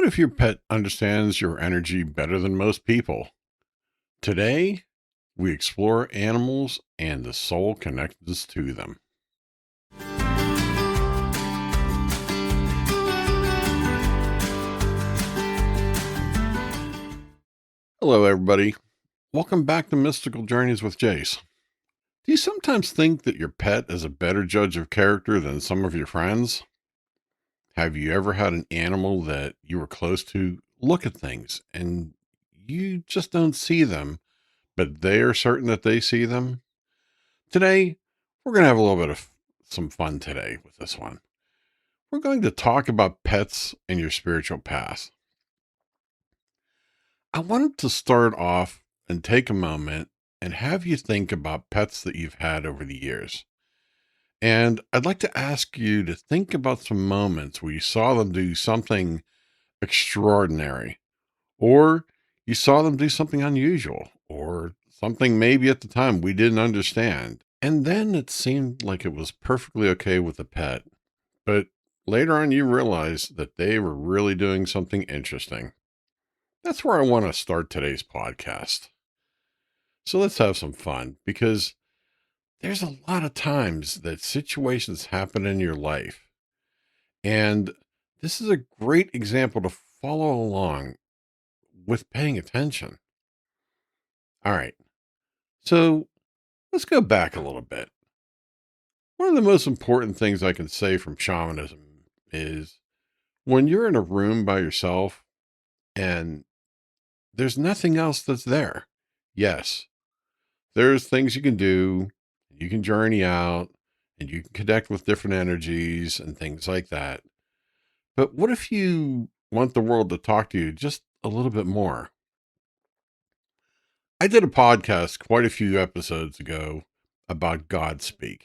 What if your pet understands your energy better than most people? Today, we explore animals and the soul connections to them. Hello, everybody. Welcome back to Mystical Journeys with Jase. Do you sometimes think that your pet is a better judge of character than some of your friends? Have you ever had an animal that you were close to look at things and you just don't see them, but they are certain that they see them? Today, we're going to have a little bit of some fun today with this one. We're going to talk about pets and your spiritual path. I wanted to start off and take a moment and have you think about pets that you've had over the years. And I'd like to ask you to think about some moments where you saw them do something extraordinary, or you saw them do something unusual, or something maybe at the time we didn't understand. And then it seemed like it was perfectly okay with the pet. But later on, you realize that they were really doing something interesting. That's where I want to start today's podcast. So let's have some fun because there's a lot of times that situations happen in your life. And this is a great example to follow along with paying attention. All right. So let's go back a little bit. One of the most important things I can say from shamanism is when you're in a room by yourself and there's nothing else that's there. Yes, there's things you can do. You can journey out and you can connect with different energies and things like that. But what if you want the world to talk to you just a little bit more? I did a podcast quite a few episodes ago about Godspeak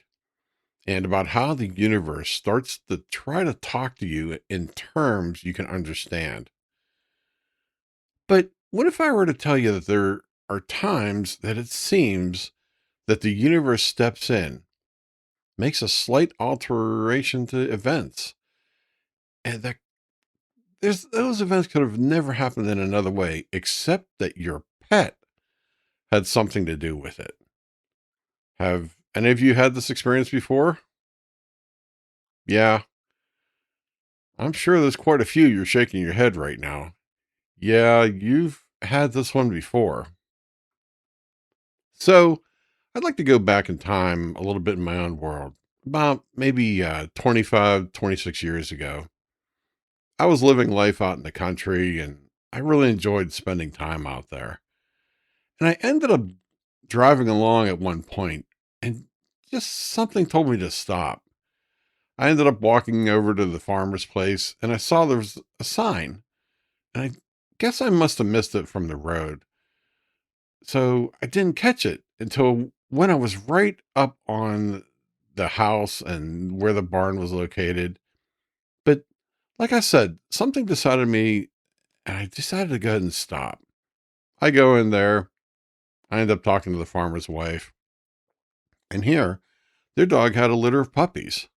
and about how the universe starts to try to talk to you in terms you can understand. But what if I were to tell you that there are times that it seems that the universe steps in, makes a slight alteration to events, and that those events could have never happened in another way, except that your pet had something to do with it. Have any of you had this experience before? Yeah, I'm sure there's quite a few you're shaking your head right now. Yeah, you've had this one before. So I'd like to go back in time a little bit in my own world, about maybe 25, 26 years ago. I was living life out in the country and I really enjoyed spending time out there. And I ended up driving along at one point and just something told me to stop. I ended up walking over to the farmer's place and I saw there was a sign and I guess I must have missed it from the road. So I didn't catch it until when I was right up on the house and where the barn was located. But like I said, something decided me and I decided to go ahead and stop. I go in there. I end up talking to the farmer's wife. And here, their dog had a litter of puppies.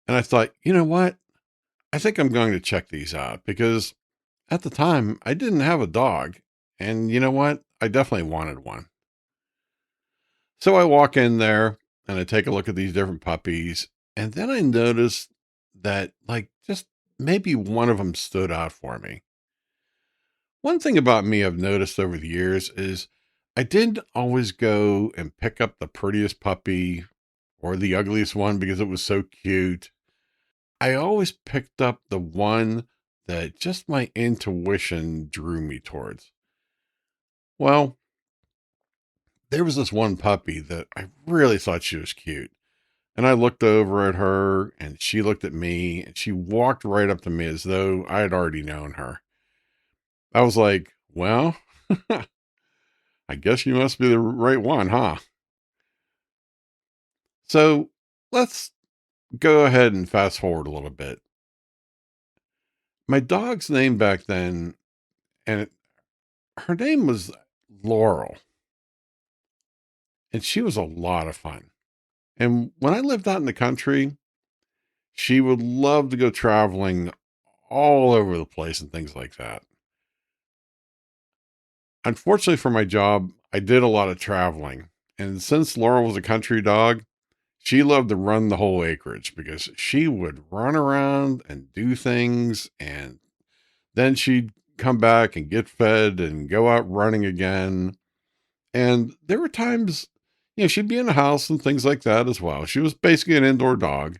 And I thought, you know what? I think I'm going to check these out because at the time I didn't have a dog. And you know what? I definitely wanted one. So I walk in there and I take a look at these different puppies. And then I noticed that, like, just maybe one of them stood out for me. One thing about me I've noticed over the years is I didn't always go and pick up the prettiest puppy or the ugliest one because it was so cute. I always picked up the one that just my intuition drew me towards. Well, there was this one puppy that I really thought she was cute. And I looked over at her and she looked at me and she walked right up to me as though I had already known her. I was like, well, I guess you must be the right one, huh? So let's go ahead and fast forward a little bit. My dog's name back then, and her name was Laurel, and she was a lot of fun. And when I lived out in the country, she would love to go traveling all over the place and things like that. Unfortunately for my job, I did a lot of traveling. And since Laurel was a country dog, she loved to run the whole acreage because she would run around and do things. And then she'd come back and get fed and go out running again. And there were times, she'd be in the house and things like that as well. She was basically an indoor dog.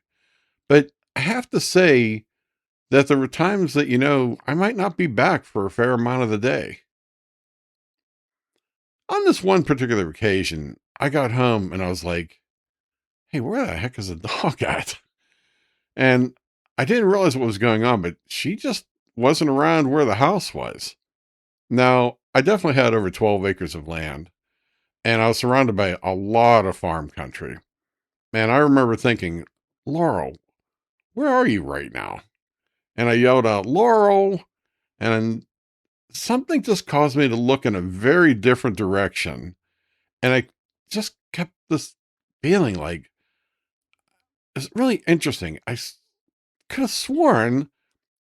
But I have to say that there were times that, I might not be back for a fair amount of the day. On this one particular occasion, I got home and I was like, hey, where the heck is the dog at? And I didn't realize what was going on, but she just wasn't around where the house was. Now, I definitely had over 12 acres of land and I was surrounded by a lot of farm country. Man, I remember thinking, Laurel, where are you right now? And I yelled out, Laurel. And something just caused me to look in a very different direction. And I just kept this feeling like it's really interesting. Could have sworn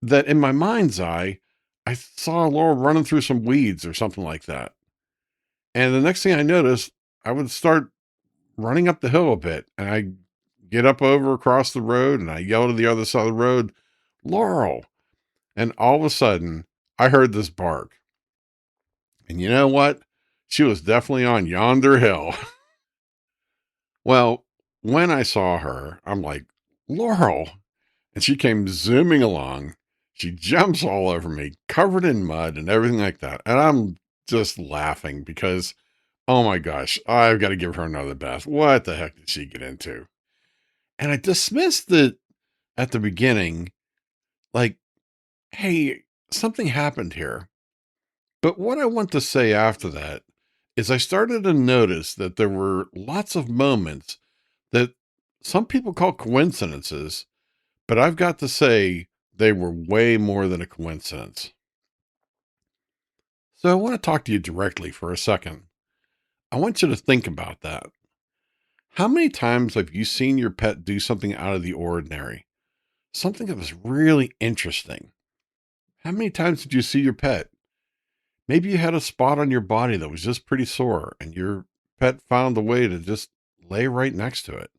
that in my mind's eye, I saw Laurel running through some weeds or something like that. And the next thing I noticed, I would start running up the hill a bit and I get up over across the road and I yell to the other side of the road, Laurel. And all of a sudden, I heard this bark. And you know what? She was definitely on yonder hill. Well, when I saw her, I'm like, Laurel. And she came zooming along. She jumps all over me, covered in mud and everything like that. And I'm just laughing because, oh my gosh, I've got to give her another bath. What the heck did she get into? And I dismissed it at the beginning, like, hey, something happened here. But what I want to say after that is I started to notice that there were lots of moments that some people call coincidences, but I've got to say they were way more than a coincidence. So I want to talk to you directly for a second. I want you to think about that. How many times have you seen your pet do something out of the ordinary? Something that was really interesting. How many times did you see your pet? Maybe you had a spot on your body that was just pretty sore and your pet found a way to just lay right next to it.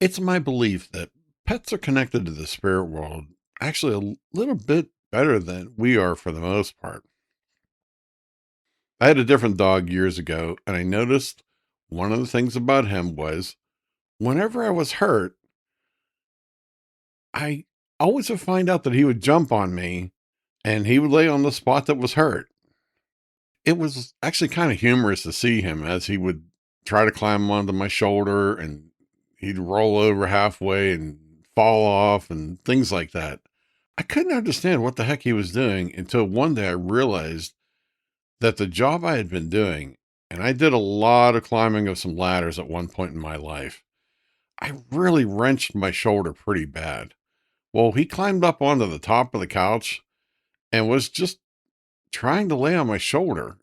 It's my belief that pets are connected to the spirit world actually a little bit better than we are for the most part. I had a different dog years ago, and I noticed one of the things about him was whenever I was hurt, I always would find out that he would jump on me and he would lay on the spot that was hurt. It was actually kind of humorous to see him as he would try to climb onto my shoulder and he'd roll over halfway and fall off and things like that. I couldn't understand what the heck he was doing until one day I realized that the job I had been doing, and I did a lot of climbing of some ladders at one point in my life, I really wrenched my shoulder pretty bad. Well, he climbed up onto the top of the couch and was just trying to lay on my shoulder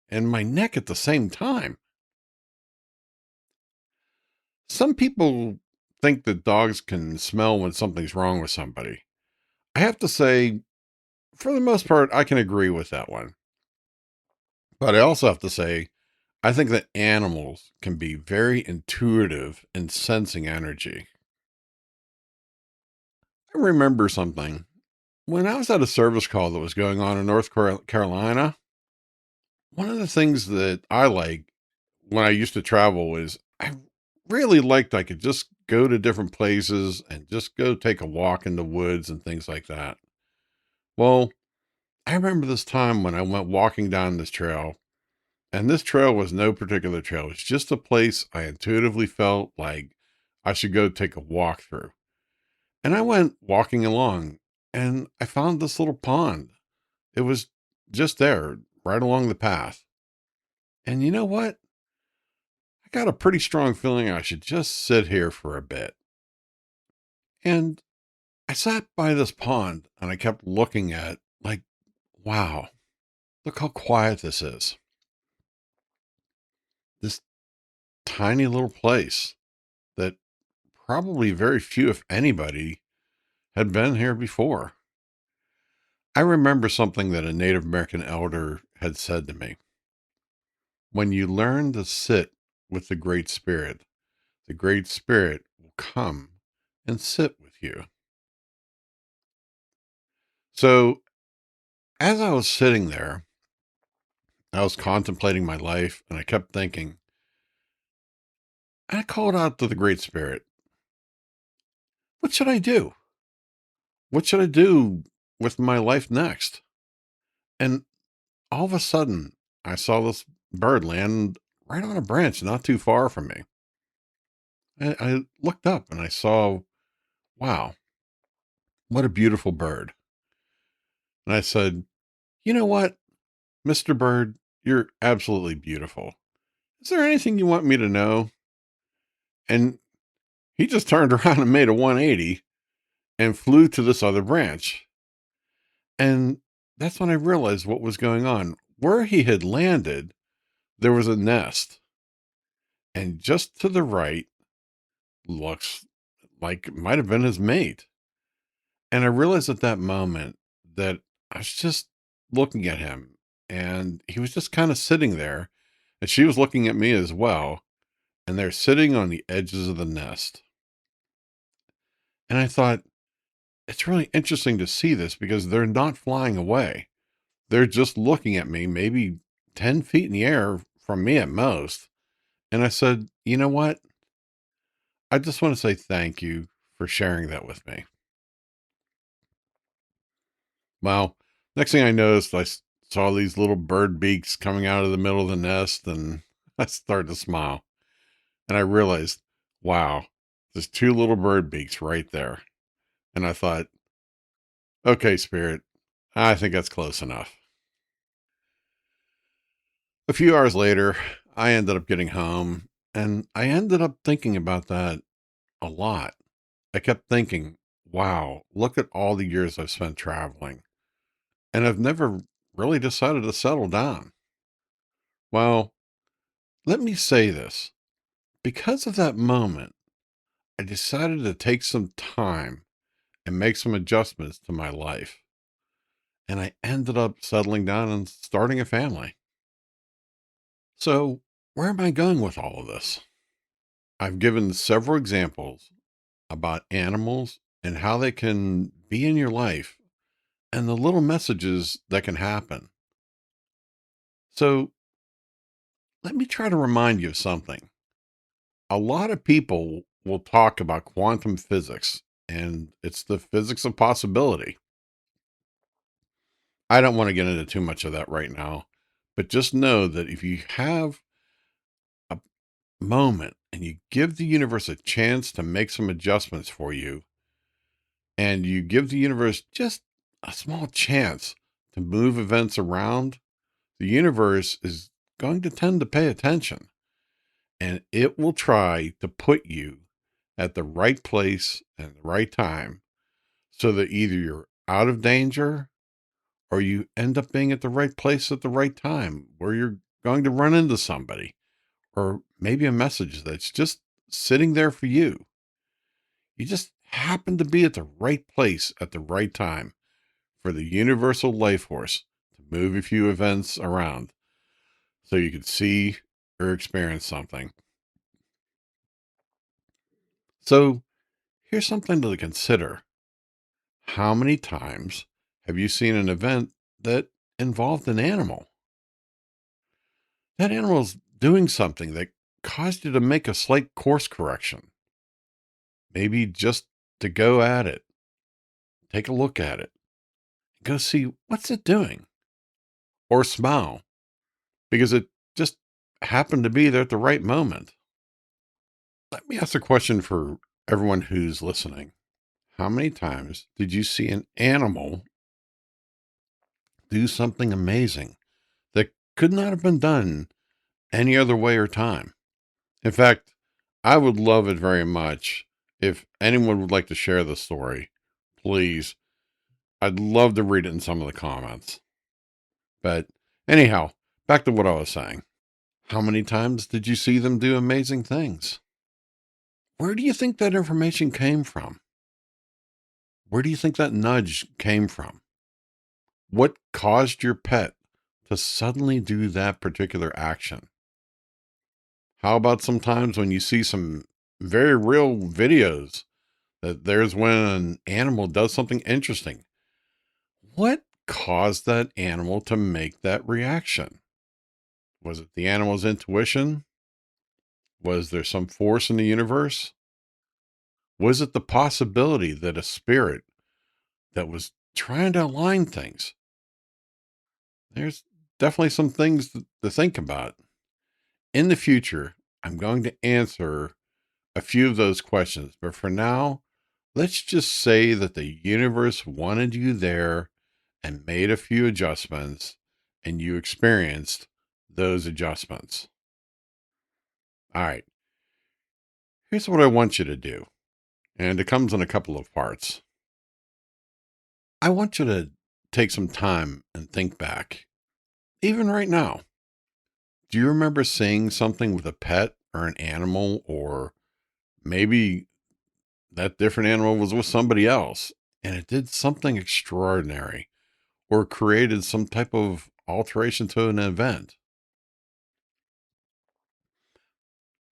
and my neck at the same time. Some people think that dogs can smell when something's wrong with somebody. I have to say, for the most part, I can agree with that one. But I also have to say, I think that animals can be very intuitive in sensing energy. I remember something. When I was at a service call that was going on in Carolina, one of the things that I like when I used to travel was I really liked I could just go to different places and just go take a walk in the woods and things like that. Well, I remember this time when I went walking down this trail, and this trail was no particular trail. It's just a place I intuitively felt like I should go take a walk through. And I went walking along and I found this little pond. It was just there, right along the path. And you know what? I got a pretty strong feeling I should just sit here for a bit. And I sat by this pond and I kept looking at like, wow, look how quiet this is. This tiny little place that probably very few, if anybody, had been here before. I remember something that a Native American elder had said to me. When you learn to sit with the Great Spirit will come and sit with you. So as I was sitting there, I was contemplating my life and I kept thinking, I called out to the Great Spirit, what should I do? What should I do with my life next? And all of a sudden, I saw this bird land right on a branch not too far from me. I looked up and I saw, wow, what a beautiful bird. And I said, you know what, Mr. Bird, you're absolutely beautiful. Is there anything you want me to know? And he just turned around and made a 180 and flew to this other branch. And that's when I realized what was going on. Where he had landed, there was a nest. And just to the right, looks like it might have been his mate. And I realized at that moment that I was just looking at him and he was just kind of sitting there. And she was looking at me as well. And they're sitting on the edges of the nest. And I thought, it's really interesting to see this because they're not flying away. They're just looking at me, maybe 10 feet in the air from me at most. And I said, you know what? I just want to say thank you for sharing that with me. Well, next thing I noticed, saw these little bird beaks coming out of the middle of the nest, and I started to smile. And I realized, wow, there's two little bird beaks right there. And I thought, okay, Spirit, I think that's close enough. A few hours later, I ended up getting home, and I ended up thinking about that a lot. I kept thinking, wow, look at all the years I've spent traveling, and I've never really decided to settle down. Well, let me say this. Because of that moment, I decided to take some time and make some adjustments to my life. And I ended up settling down and starting a family. So, where am I going with all of this? I've given several examples about animals and how they can be in your life and the little messages that can happen. So, let me try to remind you of something. A lot of people will talk about quantum physics, and it's the physics of possibility. I don't want to get into too much of that right now, but just know that if you have a moment and you give the universe a chance to make some adjustments for you, and you give the universe just a small chance to move events around, the universe is going to tend to pay attention and it will try to put you at the right place and the right time so that either you're out of danger or you end up being at the right place at the right time where you're going to run into somebody or maybe a message that's just sitting there for you. You just happen to be at the right place at the right time for the universal life force to move a few events around so you could see or experience something. So here's something to consider. How many times have you seen an event that involved an animal? That animal's doing something that caused you to make a slight course correction. Maybe just to go at it, take a look at it, go see what's it doing, or smile because it just happened to be there at the right moment. Let me ask a question for everyone who's listening. How many times did you see an animal do something amazing that could not have been done any other way or time? In fact, I would love it very much if anyone would like to share the story. Please, I'd love to read it in some of the comments. But anyhow, back to what I was saying. How many times did you see them do amazing things? Where do you think that information came from? Where do you think that nudge came from? What caused your pet to suddenly do that particular action? How about sometimes when you see some very real videos that there's when an animal does something interesting? What caused that animal to make that reaction? Was it the animal's intuition? Was there some force in the universe? Was it the possibility that a spirit that was trying to align things? There's definitely some things to think about. In the future, I'm going to answer a few of those questions, but for now, let's just say that the universe wanted you there and made a few adjustments, and you experienced those adjustments. All right, here's what I want you to do, and it comes in a couple of parts. I want you to take some time and think back, even right now. Do you remember seeing something with a pet or an animal, or maybe that different animal was with somebody else and it did something extraordinary or created some type of alteration to an event?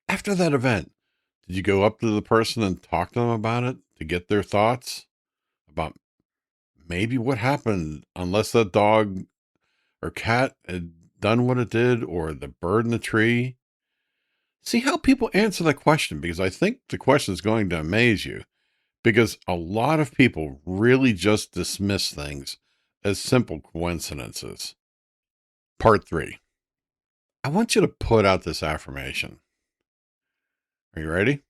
After that event, did you go up to the person and talk to them about it to get their thoughts about maybe what happened, unless that dog or cat had done what it did, or the bird in the tree? See how people answer that question, because I think the question is going to amaze you, because a lot of people really just dismiss things as simple coincidences. Part three, I want you to put out this affirmation. Are you ready?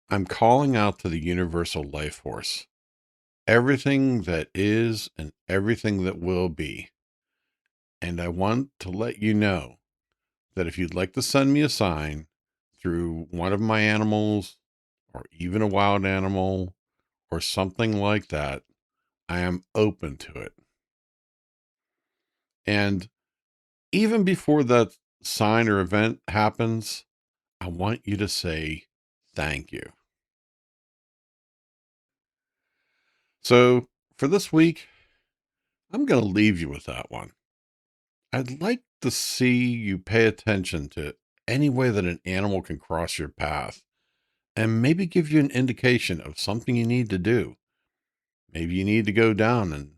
I'm calling out to the universal life force, everything that is and everything that will be. And I want to let you know that if you'd like to send me a sign through one of my animals, or even a wild animal, or something like that, I am open to it. And even before that sign or event happens, I want you to say thank you. So for this week, I'm going to leave you with that one. I'd like to see you pay attention to any way that an animal can cross your path and maybe give you an indication of something you need to do. Maybe you need to go down and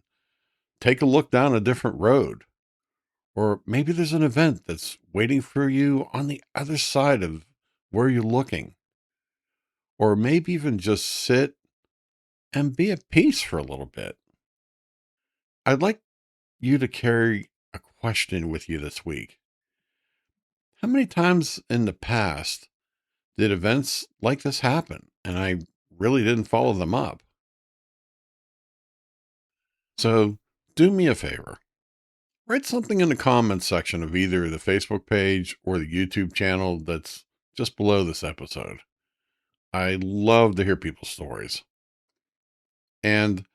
take a look down a different road. Or maybe there's an event that's waiting for you on the other side of where you're looking. Or maybe even just sit and be at peace for a little bit. I'd like you to carry a question with you this week. How many times in the past did events like this happen and I really didn't follow them up? So do me a favor. Write something in the comments section of either the Facebook page or the YouTube channel that's just below this episode. I love to hear people's stories. And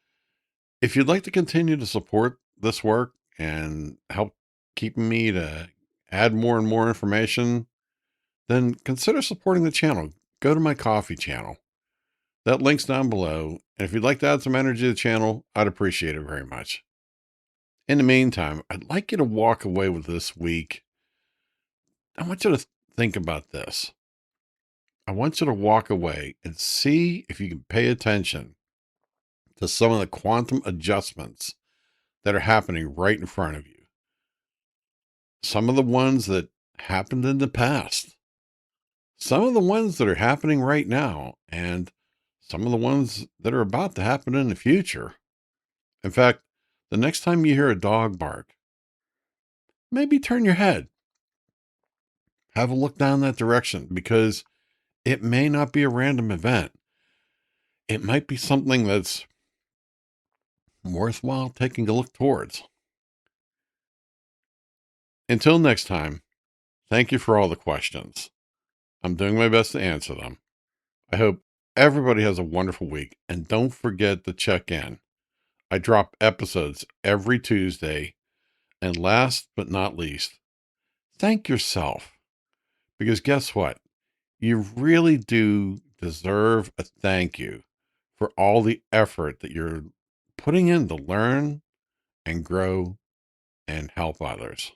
if you'd like to continue to support this work and help keep me to add more and more information, then consider supporting the channel. Go to my coffee channel. That link's down below. And if you'd like to add some energy to the channel, I'd appreciate it very much. In the meantime, I'd like you to walk away with this week. I want you to think about this. I want you to walk away and see if you can pay attention to some of the quantum adjustments that are happening right in front of you. Some of the ones that happened in the past, some of the ones that are happening right now, and some of the ones that are about to happen in the future. In fact, the next time you hear a dog bark, maybe turn your head, have a look down that direction, because it may not be a random event. It might be something that's worthwhile taking a look towards. Until next time, thank you for all the questions. I'm doing my best to answer them. I hope everybody has a wonderful week, and don't forget to check in. I drop episodes every Tuesday. And last but not least, thank yourself, because guess what? You really do deserve a thank you for all the effort that you're putting in to learn and grow and help others.